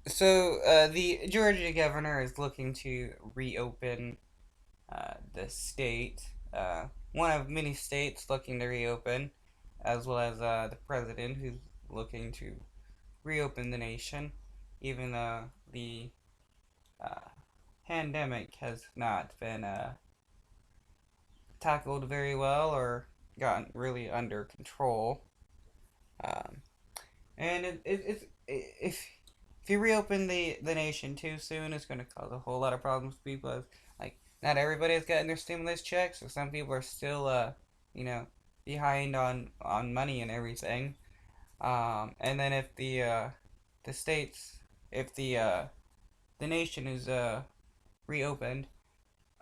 The Georgia governor is looking to reopen the state. One of many states looking to reopen, as well as the president who's looking to reopen the nation, even though the uh, pandemic has not been tackled very well or gotten really under control. Um, and if you reopen the nation too soon, it's going to cause a whole lot of problems for people. Like, not everybody has gotten their stimulus checks, so some people are still you know behind on money and everything. And then if the states if the nation is reopened,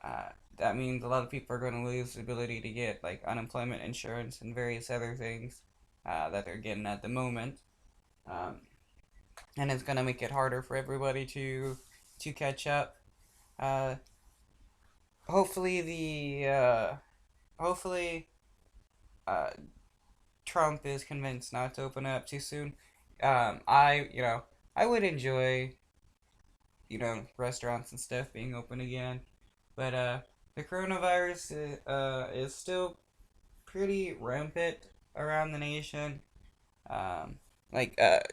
that means a lot of people are going to lose the ability to get like unemployment insurance and various other things that they're getting at the moment. Um, and it's going to make it harder for everybody to catch up. Uh, hopefully the hopefully uh, Trump is convinced not to open up too soon. I would enjoy restaurants and stuff being open again, but the coronavirus is still pretty rampant around the nation.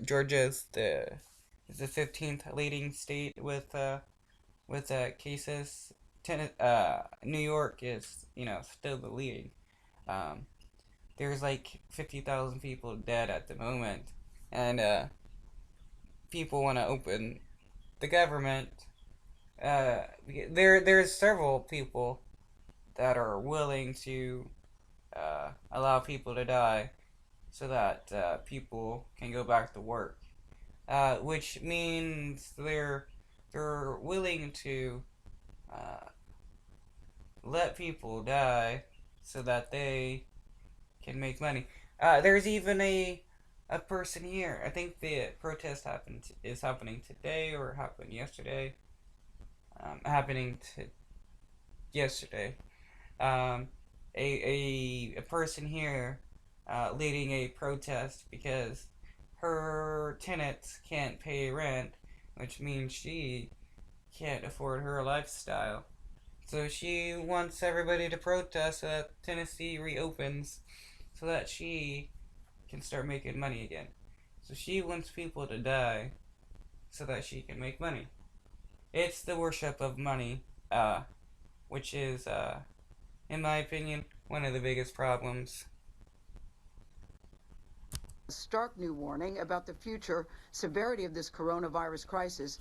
Georgia's the is the 15th leading state with cases. New York is still the leading. Um, there's like 50,000 people dead at the moment, and people want to open the government. There's several people that are willing to allow people to die so that people can go back to work, which means they're willing to uh, let people die so that they can make money. There's even a person here. I think the protest is happening today or happened yesterday. Happening to yesterday. Um, a person here leading a protest because her tenants can't pay rent, which means she can't afford her lifestyle. So she wants everybody to protest so that Tennessee reopens so that she can start making money again. So she wants people to die so that she can make money. It's the worship of money, which is, in my opinion, one of the biggest problems. Stark new warning about the future severity of this coronavirus crisis.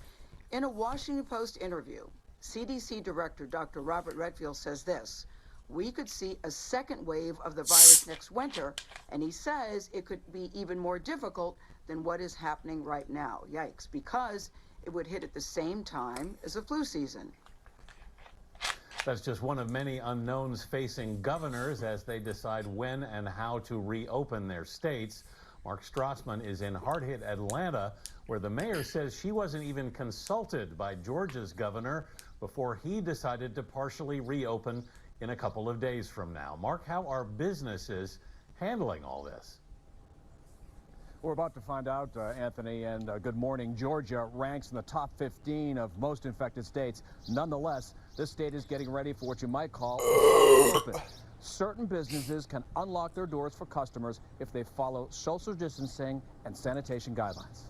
In a Washington Post interview, CDC Director Dr. Robert Redfield says this: we could see a second wave of the virus next winter, and he says it could be even more difficult than what is happening right now. Yikes, because it would hit at the same time as the flu season. That's just one of many unknowns facing governors as they decide when and how to reopen their states. Mark Strassman is in hard-hit Atlanta, where the mayor says she wasn't even consulted by Georgia's governor before he decided to partially reopen in a couple of days from now. Mark, how are businesses handling all this? We're about to find out, Anthony, and good morning. Georgia ranks in the top 15 of most infected states. Nonetheless, this state is getting ready for what you might call a soft open. Certain businesses can unlock their doors for customers if they follow social distancing and sanitation guidelines.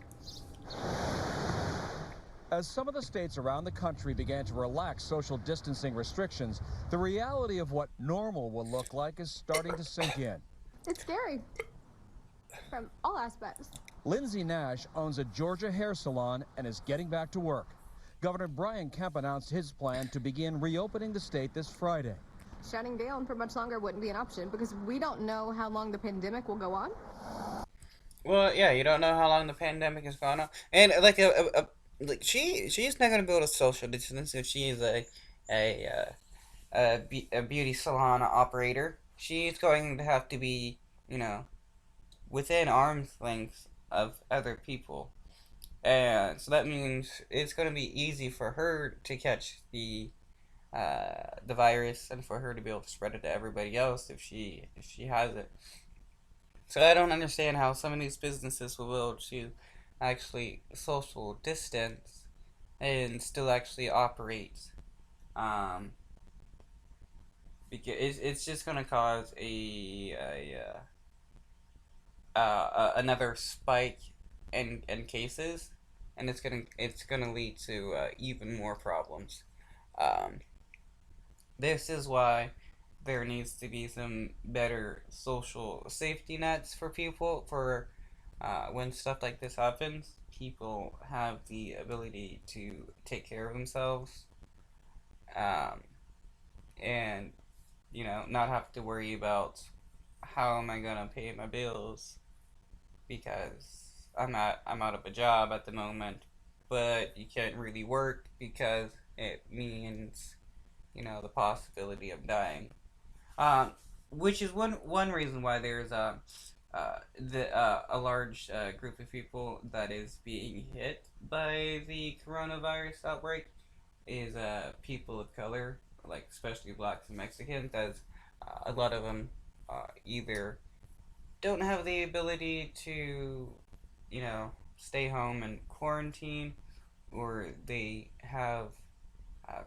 As some of the states around the country began to relax social distancing restrictions, the reality of what normal will look like is starting to sink in. It's scary from all aspects. Lindsay Nash owns a Georgia hair salon and is getting back to work. Governor Brian Kemp announced his plan to begin reopening the state this Friday. Shutting down for much longer wouldn't be an option because we don't know how long the pandemic will go on. Well, yeah, you don't know how long the pandemic is going on, and like she's not gonna be able to social distance if she is a beauty salon operator. She's going to have to be within arm's length of other people. And so that means it's going to be easy for her to catch the virus and for her to be able to spread it to everybody else if she has it. So I don't understand how some of these businesses will be able to actually social distance and still actually operate. Um, because it's just gonna cause another spike in cases, and it's gonna lead to even more problems. Um, this is why there needs to be some better social safety nets for people for when stuff like this happens. People have the ability to take care of themselves, um, and not have to worry about how am I gonna pay my bills because I'm out of a job at the moment, but you can't really work because it means the possibility of dying. Um, which is one reason why there's a large group of people that is being hit by the coronavirus outbreak is people of color, like especially blacks and Mexicans, as a lot of them either don't have the ability to, stay home and quarantine, or they have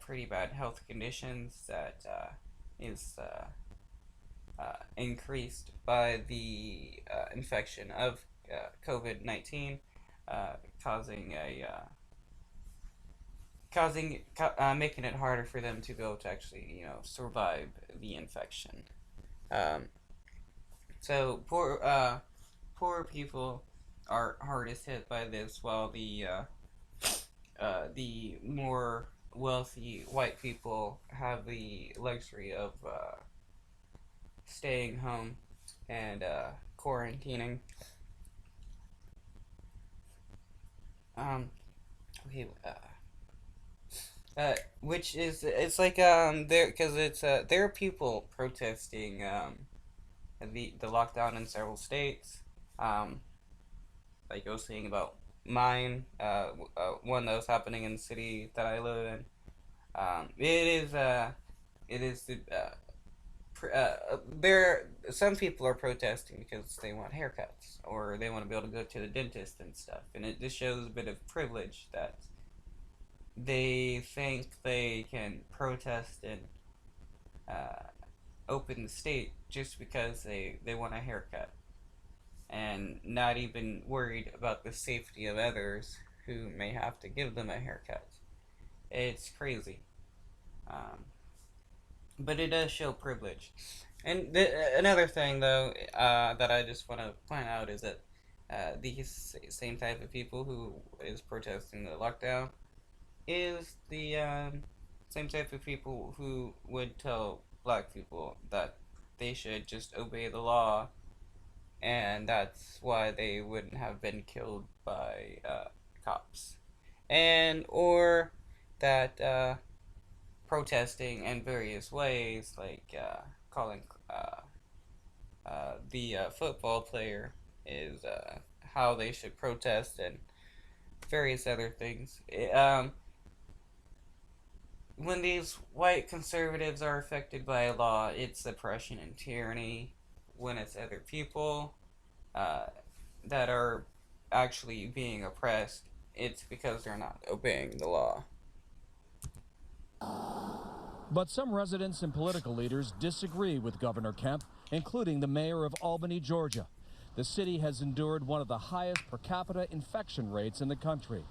pretty bad health conditions that is increased by the infection of COVID-19, uh, causing a making it harder for them to go to actually survive the infection. Um, so poor people are hardest hit by this, while the more wealthy white people have the luxury of staying home and quarantining. Um, okay, which is it's like there because it's there are people protesting the lockdown in several states. Um, like I was saying about mine, one that was happening in the city that I live in. It is the there some people are protesting because they want haircuts or they want to be able to go to the dentist and stuff, and it just shows a bit of privilege that they think they can protest and uh, open the state just because they want a haircut and not even worried about the safety of others who may have to give them a haircut. It's crazy. Um, but it does show privilege. And another thing, though, that I just want to point out is that these same type of people who is protesting the lockdown is the same type of people who would tell black people that they should just obey the law, and that's why they wouldn't have been killed by cops, and or that protesting in various ways, like calling the football player is how they should protest, and various other things. When these white conservatives are affected by a law, it's oppression and tyranny. When it's other people uh, that are actually being oppressed, it's because they're not obeying the law. But some residents and political leaders disagree with Governor Kemp, including the mayor of Albany, Georgia. The city has endured one of the highest per capita infection rates in the country.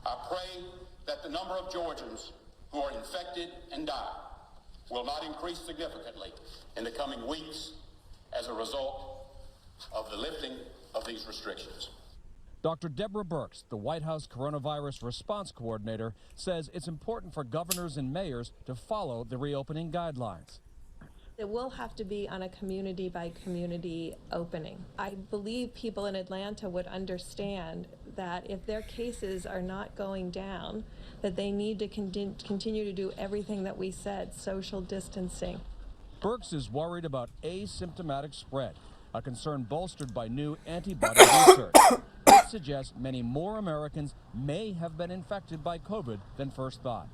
I pray that the number of Georgians who are infected and die will not increase significantly in the coming weeks as a result of the lifting of these restrictions. Dr. Deborah Birx, the White House coronavirus response coordinator, says it's important for governors and mayors to follow the reopening guidelines. It will have to be on a community by community opening. I believe people in Atlanta would understand that if their cases are not going down, that they need to continue to do everything that we said, social distancing. Birx is worried about asymptomatic spread, a concern bolstered by new antibody research. It suggests many more Americans may have been infected by COVID than first thought.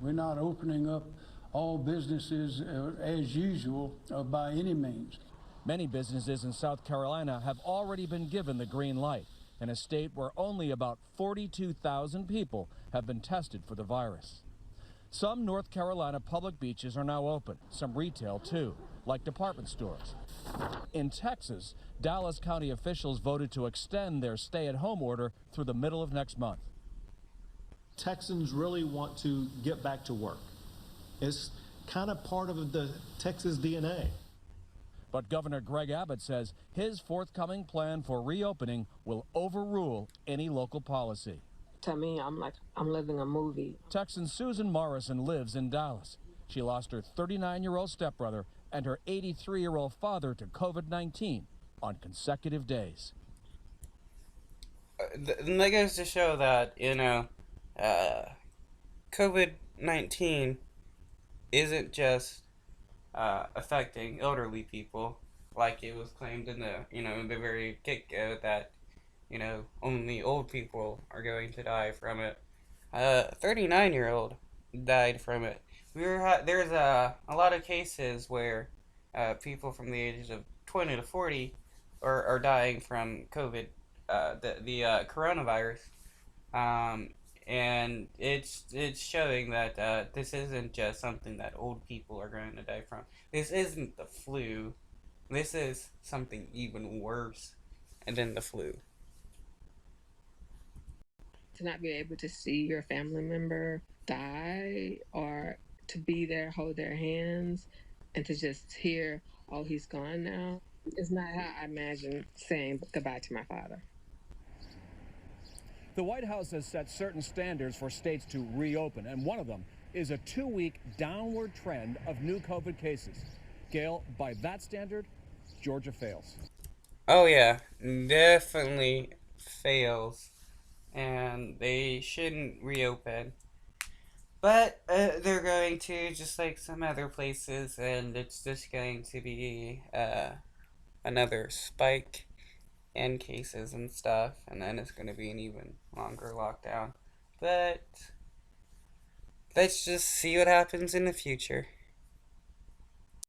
We're not opening up all businesses as usual by any means. Many businesses in South Carolina have already been given the green light. in a state where only about 42,000 people have been tested for the virus. Some North Carolina public beaches are now open, some retail too, like department stores. In Texas, Dallas County officials voted to extend their stay-at-home order through the middle of next month. Texans really want to get back to work. It's kind of part of the Texas DNA. But Governor Greg Abbott says his forthcoming plan for reopening will overrule any local policy. To me, I'm like I'm living a movie. Texan Susan Morrison lives in Dallas. She lost her 39-year-old stepbrother and her 83-year-old father to COVID-19 on consecutive days. That goes to show that, COVID-19 isn't just affecting elderly people, like it was claimed in the very get-go that, only old people are going to die from it. 39-year-old died from it. There's a lot of cases where people from the ages of 20 to 40 are dying from COVID, the coronavirus. And it's showing that this isn't just something that old people are going to die from. This isn't the flu. This is something even worse than the flu. To not be able to see your family member die, or to be there, hold their hands, and to just hear, oh, he's gone now, is not how I imagine saying goodbye to my father. The White House has set certain standards for states to reopen, and one of them is a 2-week downward trend of new COVID cases. Gail, by that standard, Georgia fails. Oh yeah, definitely fails, and they shouldn't reopen. But they're going to, just like some other places, and it's just going to be another spike in cases and stuff, and then it's going to be an even longer lockdown. But let's just see what happens in the future.